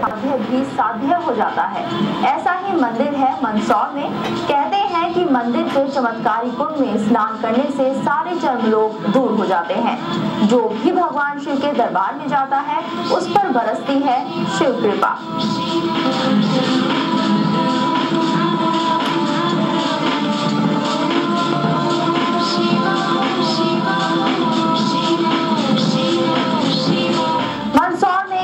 भी साध्य हो जाता है। ऐसा ही मंदिर है मंदसौर में। कहते हैं कि मंदिर के चमत्कारी कुंड में स्नान करने से सारे चर्म रोग दूर हो जाते हैं। जो भी भगवान शिव के दरबार में जाता है उस पर बरसती है शिव कृपा।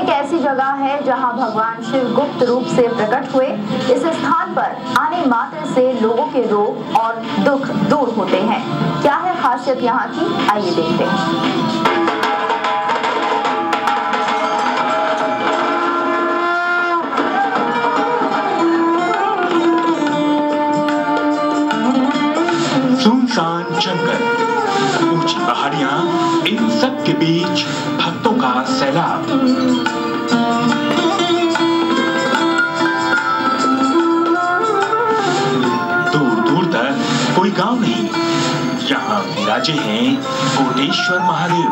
ऐसी जगह है जहां भगवान शिव गुप्त रूप से प्रकट हुए। इस स्थान पर आने मात्र से लोगों के रोग और दुख दूर होते हैं। क्या है खासियत यहाँ की, आइए देखते हैं। सुनसान जंगल, ऊंची पहाड़ियां, इन सब के बीच भक्तों का सैलाब। दूर दूर तक कोई गांव नहीं, यहाँ विराजे हैं कोटेश्वर महादेव।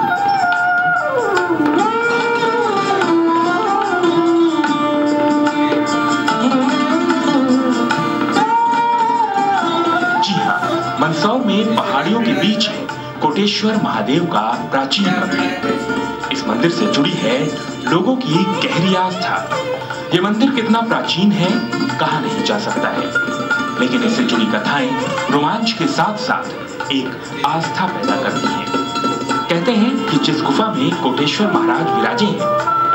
जी हाँ, मंदसौर में पहाड़ियों के बीच है कोटेश्वर महादेव का प्राचीन मंदिर। इस मंदिर से जुड़ी है लोगों की गहरी आस्था। ये मंदिर कितना प्राचीन है कहा नहीं जा सकता है, लेकिन इससे जुड़ी कथाएं रोमांच के साथ साथ एक आस्था पैदा करती हैं। कहते हैं कि जिस गुफा में कोटेश्वर महाराज विराजे हैं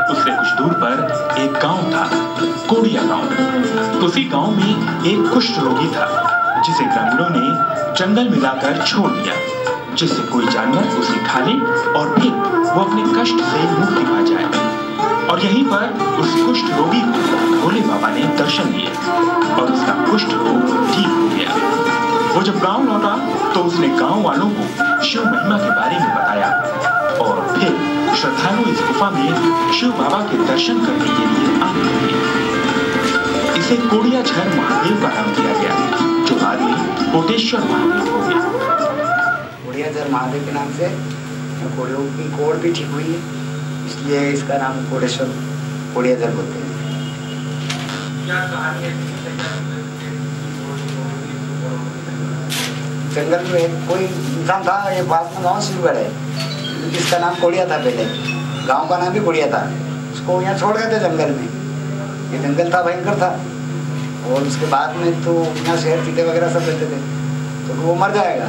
उससे कुछ दूर पर एक गांव था, कोड़िया गांव। उसी गांव में एक कुष्ठ रोगी था जिसे ग्रामीणों ने जंगल में लाकर छोड़ दिया, जिससे कोई जानवर उसे खा ले और फिर वो अपने कष्ट से मुक्ति पा जाए। और यहीं पर उस कुष्ठ रोगी को भोले बाबा ने दर्शन दिए और उसका कुष्ठ रोग ठीक हो गया। वो जब गांव लौटा तो उसने गांव वालों को शिव महिमा के बारे में बताया और फिर श्रद्धालु इस गुफा में शिव बाबा के दर्शन करने के लिए आने लगे। इसे कोड़िया झर महादेव का नाम दिया गया, जो बाद में कोटेश्वर महादेव हो गया। कोड़िया झर महादेव के नाम से कोड़ियों की कोड़ भी ठीक हुई है, इसलिए इसका नाम कोटेश्वर कोड़िया झर बोलते हैं। क्या कहानी है? जंगल में कोई इंसान था, ये पास में गाँव शिवगढ़ है, जिसका नाम कोड़िया था। पहले गांव का नाम भी कोड़िया था। उसको यहाँ छोड़ गए थे जंगल में। ये जंगल था, भयंकर था। और उसके बाद में तो यहाँ शेर चीते वगैरह सब रहते थे, तो वो मर जाएगा,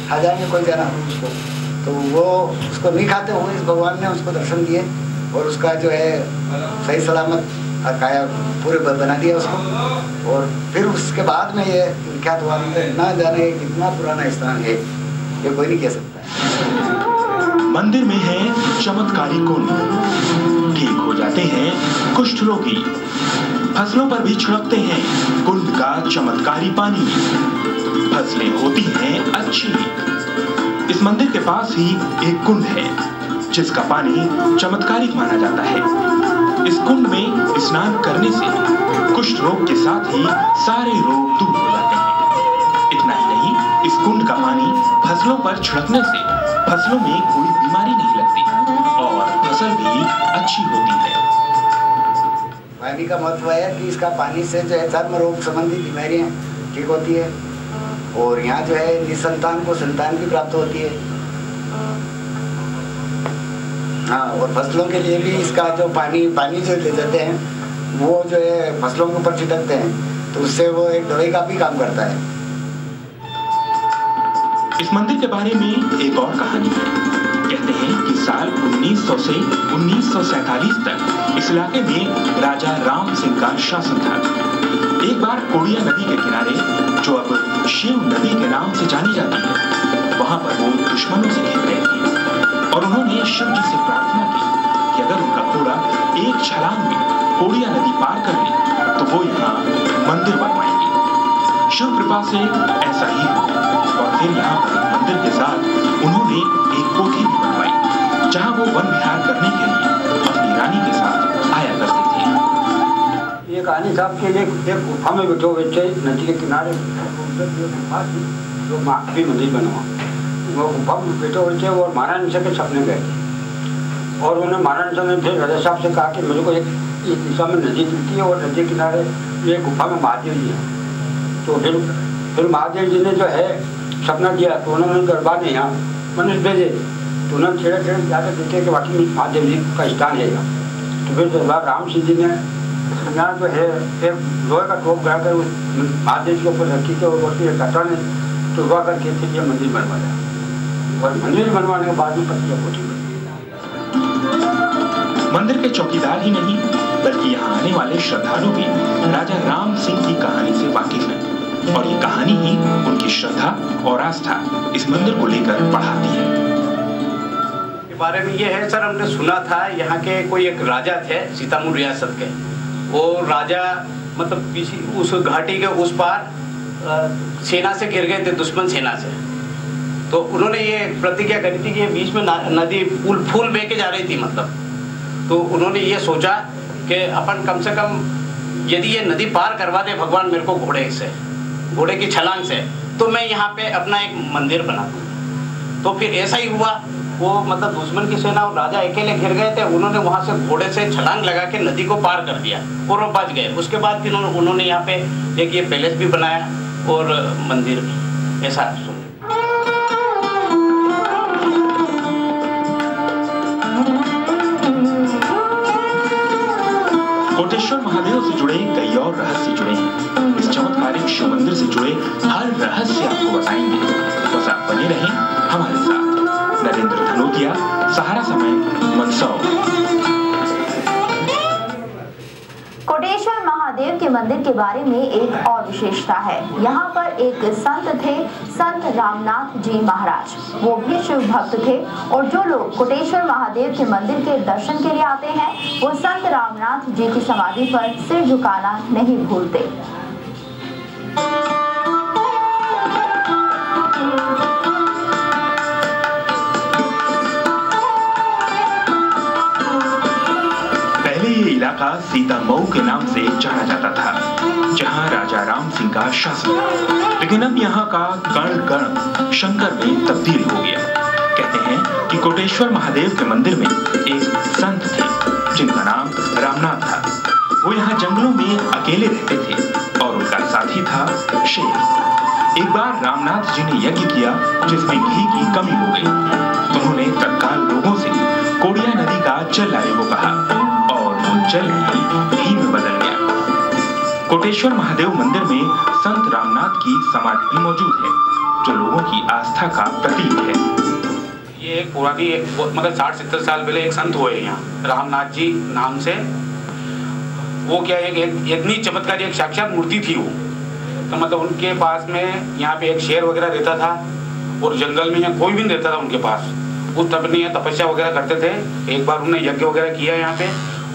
खा जाएंगे कोई जाना उसको। तो वो उसको नहीं खाते हुए इस भगवान ने उसको दर्शन दिए और उसका जो है सही सलामत काया पूरे बना दिया उसको। और फिर उसके बाद में ये क्या हुआ ना जाने कितना पुराना स्थान है, ये कोई नहीं कह सकता। मंदिर में है चमत्कारी कुंड, ठीक हो जाते हैं कुष्ठ रोगी, फसलों पर भी छिड़कते हैं कुंड का चमत्कारी पानी, फसलें होती हैं अच्छी। इस मंदिर के पास ही एक कुंड है जिसका पानी चमत्कारिक माना जाता है। इस कुंड में स्नान करने से कुष्ठ रोग के साथ ही सारे रोग दूर हो जाते हैं। इतना ही नहीं, इस कुंड का पानी फसलों पर छिड़कने से फसलों में कोई बीमारी नहीं लगती और फसल भी अच्छी होती है। पानी का महत्व है कि इसका पानी से जो है चर्म रोग संबंधी बीमारियां ठीक होती है और यहाँ जो है निसंतान को संतान भी प्राप्त होती है। हाँ, और फसलों के लिए भी इसका जो पानी जो ले जाते हैं वो जो है फसलों के ऊपर छिड़कते हैं, तो उससे वो एक दवाई का भी काम करता है। इस मंदिर के बारे में एक और कहानी है। कहते हैं कि साल 1900 से 1947 तक इस इलाके में राजा राम सिंह का शासन था। एक बार कोड़िया नदी के किनारे, जो अब शिव नदी के नाम से जानी जाती है, वहां पर वो दुश्मनों से घिर रहे थे और उन्होंने शिव जी से प्रार्थना की कि अगर उनका घोड़ा एक छलांग में कोड़िया नदी पार कर ले तो वो यहाँ मंदिर बनवाएंगे। शिव कृपा से ऐसा ही हुआ और फिर यहाँ पर एक मंदिर के साथ उन्होंने एक कोठी भी बनवाई, जहाँ वो वन विहार करने के लिए अपनी रानी के साथ आया करते थे। ये कहानी साहब के लिए एक गुफा में बैठे हुए थे नदी के किनारे, जो महादेव मंदिर बनवा, वो गुफा में बैठे हुए थे और महाराज के सपने गए थे और उन्होंने महाराज ने फिर राजा साहब से कहा कि मेरे को एक इस दिशा में नदी चलती है और नदी किनारे एक गुफा में महादेव जी है। तो फिर महादेव जी ने जो है सपना दिया, तो उन्होंने दरबार ने यहाँ मनुष्य भेजे, तो उन्होंने छेड़े जाकर देखे कि वाकई महादेव जी का स्थान है यहाँ। तो फिर दरबार राम सिंह जी ने यहाँ जो है एक लोहे का टोप गड़ा कर उस महादेव के ऊपर रखी थी और बोलती है कटा ने टुकवा करके फिर ये मंदिर बनवाया और मंदिर बनवाने के बाद में पत्थर कोठी बनी। मंदिर के चौकीदार ही नहीं बल्कि यहाँ आने वाले श्रद्धालु भी राजा राम सिंह की कहानी से वाकिफ हैं और ये कहानी ही उनकी श्रद्धा और आस्था इस मंदिर को लेकर बढ़ाती है। के बारे में ये है सर, हमने सुना था यहाँ के कोई एक राजा थे सीतापुर रियासत के, वो राजा मतलब उस घाटी के उस पार सेना से गिर गए थे, दुश्मन सेना से। तो उन्होंने ये प्रतिज्ञा करी थी कि ये बीच में नदी फूल बह के जा रही थी मतलब, तो उन्होंने ये सोचा कि अपन कम से कम यदि ये नदी पार करवा दे भगवान मेरे को घोड़े की छलांग से, तो मैं यहाँ पे अपना एक मंदिर बना दूंगा। तो फिर ऐसा ही हुआ, वो मतलब दुश्मन की सेना और राजा अकेले घिर गए थे, उन्होंने वहां से घोड़े से छलांग लगा के नदी को पार कर दिया और वो बच गए। उसके बाद फिर उन्होंने यहाँ पे एक ये पैलेस भी बनाया और मंदिर भी। ऐसा कोटेश्वर महादेव से जुड़े कई और रहस्य जुड़े हैं। इस चमत्कारिक शिव मंदिर से जुड़े हर रहस्य आपको बताएंगे, बस आप बने रहें हमारे साथ। नरेंद्र धनोतिया, सहारा समय, मंदसौर। कोटेश्वर महादेव के मंदिर के बारे में एक और विशेषता है। यहाँ पर एक संत थे, संत रामनाथ जी महाराज। वो भी शिव भक्त थे और जो लोग कोटेश्वर महादेव के मंदिर के दर्शन के लिए आते हैं वो संत रामनाथ जी की समाधि पर सिर झुकाना नहीं भूलते। ये इलाका सीतामऊ के नाम से जाना जाता था, जहां राजा राम सिंह का शासन था। लेकिन अब यहाँ का कण कण शंकर में तब्दील हो गया। कहते हैं कि कोटेश्वर महादेव के मंदिर में एक संत थे जिनका नाम रामनाथ था। वो यहाँ जंगलों में अकेले रहते थे और उनका साथी था शेर। एक बार रामनाथ जी ने यज्ञ किया जिसमें घी की कमी हो गई, तो उन्होंने तत्काल लोगों से कोड़िया नदी का जल लाने को कहा और वो जल घी में बदल गया। कोटेश्वर महादेव मंदिर में संत रामनाथ की समाधि भी मौजूद है, जो लोगों की आस्था का प्रतीक है। ये एक पुरानी मतलब 60-70 साल पहले एक संत हुए यहाँ रामनाथ जी नाम से। वो क्या एक इतनी चमत्कारी एक साक्षात मूर्ति थी वो। तो मतलब उनके पास में यहाँ पे एक शेर वगैरह रहता था और जंगल में यहाँ कोई भी नहीं रहता था उनके पास। वो तपनी तपस्या वगैरह करते थे। एक बार उन्होंने यज्ञ वगैरह किया यहाँ पे,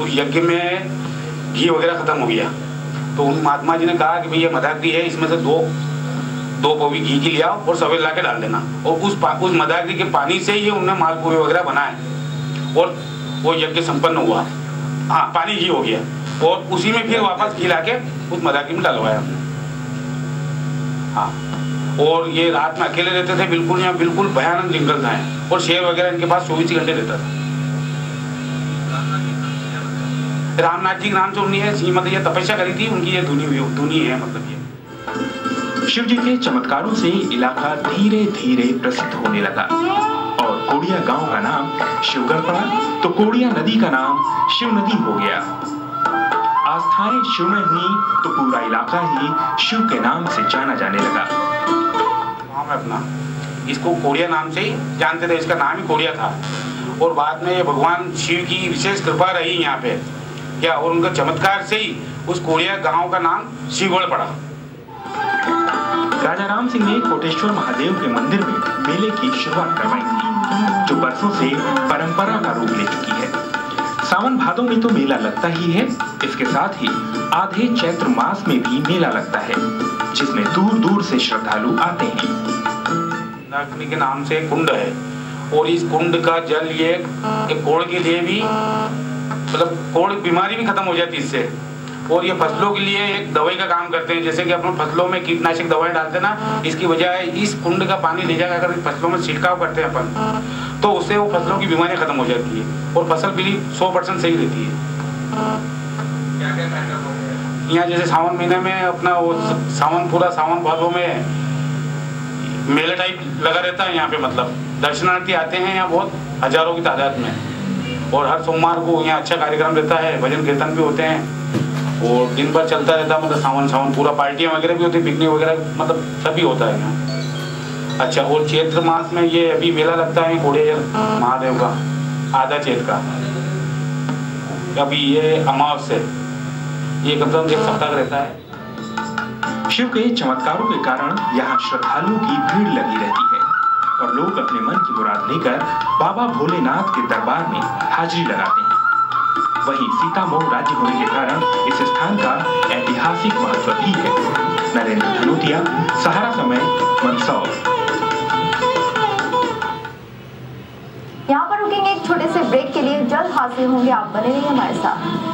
उस यज्ञ में घी वगैरह खत्म हो गया। तो उन महात्मा जी ने कहा कि भाई ये मदाग्नि है, इसमें से दो पौवी घी की ले आओ और सवेर ला के डाल देना। और उस मदाग्नि के पानी से ही उन्होंने मालपुए वगैरह बनाए और वो यज्ञ संपन्न हुआ। हाँ, पानी घी हो गया और उसी में फिर वापस घी ला के उस मदाग्नि में डलवाया हमने। हाँ, और ये रात में अकेले रहते थे बिल्कुल, यहाँ बिल्कुल भयानक जंगल था और शेर वगैरह इनके पास 24 घंटे रहता था। रामनाथ जी के नाम से उन्होंने मतलब ये तपस्या करी थी, उनकी ये धुनी है मतलब ये। शिव जी के चमत्कारों से इलाका धीरे धीरे प्रसिद्ध होने लगा और कोड़िया गांव का नाम शिवगढ़ पड़ा, तो कोड़िया नदी का नाम शिव नदी हो गया। आस्थाएं शिव में हुई तो पूरा इलाका ही शिव के नाम से जाना जाने लगा। अपना इसको कोड़िया नाम से ही जानते थे, इसका नाम ही कोड़िया था। और बाद में ये भगवान शिव की विशेष कृपा रही यहाँ पे क्या, और उनका चमत्कार से ही उस कोड़िया गांव का नाम शिवगढ़ पड़ा। राजा राम सिंह ने कोटेश्वर महादेव के मंदिर में मेले की शुरुआत करवाई थी, जो बरसों से परंपरा का रूप ले चुकी है। सावन भादों में तो मेला लगता ही है, इसके साथ ही आधे चैत्र मास में भी मेला लगता है, जिसमें दूर दूर से श्रद्धालु आते हैं। नागनी के नाम से कुंड है और इस कुंड का जल ये कोढ़ के लिए भी मतलब कोढ़ बीमारी भी खत्म हो जाती है इससे। और ये फसलों के लिए एक दवाई का काम करते हैं, जैसे कि अपन फसलों में कीटनाशक दवाएं डालते हैं ना, इसकी वजह इस कुंड का पानी ले जाकर अगर फसलों में छिड़काव करते हैं अपन, तो उससे वो फसलों की बीमारियां खत्म हो जाती है और फसल भी 100% सही रहती है। यहाँ जैसे सावन महीने में अपना वो पूरा सावन भादों में मेला टाइप लगा रहता है यहाँ पे, मतलब दर्शनार्थी आते हैं यहाँ बहुत हजारों की तादाद में। और हर सोमवार को यहाँ अच्छा कार्यक्रम रहता है, भजन कीर्तन भी होते हैं और दिन भर चलता रहता है, मतलब सावन पूरा पार्टियाँ वगैरह भी होती है, पिकनिक वगैरह मतलब सभी होता है यहाँ। अच्छा, और चैत्र मास में ये अभी मेला लगता है कोड़ेश्वर महादेव का, आधा चैत का। अभी ये अमावस है, ये कम से कम 1 सप्ताह रहता है। शिव के चमत्कारों के कारण यहाँ श्रद्धालुओं की भीड़ लगी रहती है और लोग अपने मन की मुराद लेकर बाबा भोलेनाथ के दरबार में हाजिरी लगाते हैं। वहीं सीतामऊ राज्य होने के कारण इस स्थान का ऐतिहासिक महत्व भी है। नरेंद्र धनोतिया, सहारा समय, मंदसौर। यहाँ पर रुकेंगे एक छोटे से ब्रेक के लिए, जल्द हाजिर होंगे, आप बने रहिए हमारे साथ।